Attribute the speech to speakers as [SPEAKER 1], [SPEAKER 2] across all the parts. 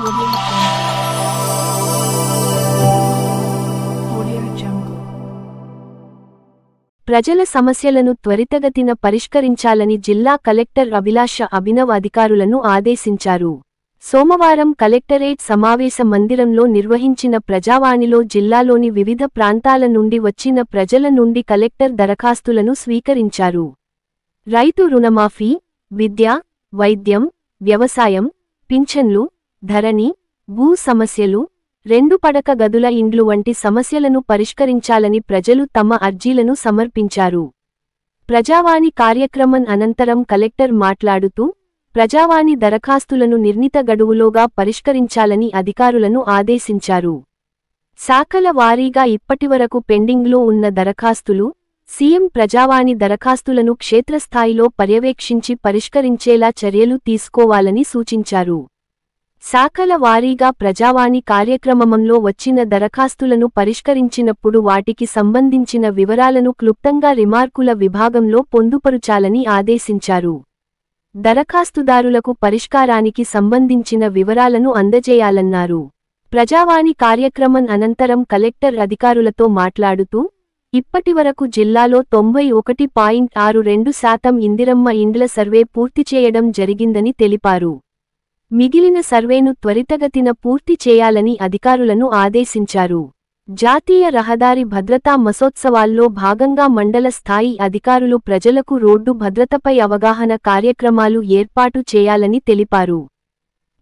[SPEAKER 1] Audio Jungle. ప్రజల సమస్యలను త్వరితగతిన పరిష్కరించాలని జిల్లా కలెక్టర్ అభిలాష అభినవ్ అధికారులను ఆదేశించారు. సోమవారం కలెక్టరేట్ సమావేశ మందిరంలో నిర్వహించిన ప్రజావాణిలో జిల్లాలోని వివిధ ప్రాంతాల నుండి వచ్చిన ప్రజల నుండి కలెక్టర్ దరఖాస్తులను స్వీకరించారు. రైతు రుణమాఫీ, విద్య, వైద్యం, వ్యవసాయం, పింఛన్లు, ధరణి, భూ సమస్యలు, 2 పడక గదుల ఇండ్లు వంటి సమస్యలను పరిష్కరించాలని ప్రజలు తమ అర్జీలను సమర్పించారు. ప్రజావాణి కార్యక్రమం అనంతరం కలెక్టర్ మాట్లాడుతూ, ప్రజావాణి దరఖాస్తులను నిర్ణీత గడువులోగా పరిష్కరించాలని అధికారులను ఆదేశించారు. శాఖల వారీగా ఇప్పటివరకు పెండింగ్లో ఉన్న దరఖాస్తులు, సీఎం ప్రజావాణి దరఖాస్తులను క్షేత్రస్థాయిలో పర్యవేక్షించి పరిష్కరించేలా చర్యలు తీసుకోవాలని సూచించారు. శాఖల వారీగా ప్రజావాణి కార్యక్రమంలో వచ్చిన దరఖాస్తులను పరిష్కరించినప్పుడు వాటికి సంబంధించిన వివరాలను క్లుప్తంగా రిమార్కుల విభాగంలో పొందుపరుచాలని ఆదేశించారు. దరఖాస్తుదారులకు పరిష్కారానికి సంబంధించిన వివరాలను అందజేయాలన్నారు. ప్రజావాణి కార్యక్రమం అనంతరం కలెక్టర్ అధికారులతో మాట్లాడుతూ, ఇప్పటివరకు జిల్లాలో 91.62% ఇందిరమ్మ ఇండ్ల సర్వే పూర్తి చేయడం జరిగిందని తెలిపారు. మిగిలిన సర్వేను త్వరితగతిన పూర్తి చేయాలని అధికారులను ఆదేశించారు. జాతీయ రహదారి భద్రతా మసోత్సవాల్లో భాగంగా మండల స్థాయి అధికారులు ప్రజలకు రోడ్డు భద్రతపై అవగాహన కార్యక్రమాలు ఏర్పాటు చేయాలని తెలిపారు.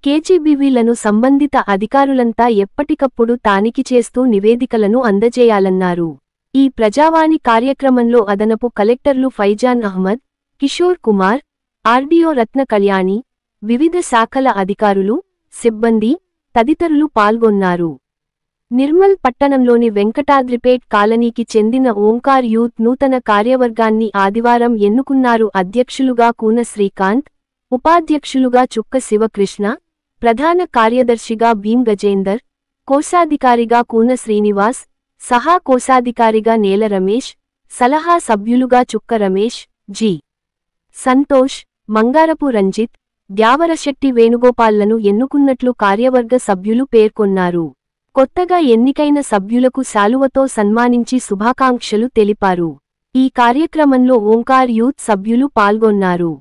[SPEAKER 1] కేజీబీవీలను సంబంధిత అధికారులంతా ఎప్పటికప్పుడు తనిఖీ చేస్తూ నివేదికలను అందజేయాలన్నారు. ఈ ప్రజావాణి కార్యక్రమంలో అదనపు కలెక్టర్లు ఫైజాన్ అహ్మద్, కిషోర్ కుమార్, ఆర్డీఓ రత్న కళ్యాణి, వివిధ శాఖల అధికారులు, సిబ్బంది తదితరులు పాల్గొన్నారు. నిర్మల్ పట్టణంలోని వెంకటాద్రిపేట్ కాలనీకి చెందిన ఓంకార్ యూత్ నూతన కార్యవర్గాన్ని ఆదివారం ఎన్నుకున్నారు. అధ్యక్షులుగా కూన శ్రీకాంత్, ఉపాధ్యక్షులుగా చుక్క శివకృష్ణ, ప్రధాన కార్యదర్శిగా భీం గజేందర్, కోశాధికారిగా కూన శ్రీనివాస్, సహా కోశాధికారిగా నేల రమేష్, సలహా సభ్యులుగా చుక్క రమేష్, జి. సంతోష్, మంగారపు రంజిత్, ద్యావరశెట్టి వేణుగోపాల్లను ఎన్నుకున్నట్లు కార్యవర్గ సభ్యులు పేర్కొన్నారు. కొత్తగా ఎన్నికైన సభ్యులకు శాలువతో సన్మానించి శుభాకాంక్షలు తెలిపారు. ఈ కార్యక్రమంలో ఓంకార్ యూత్ సభ్యులు పాల్గొన్నారు.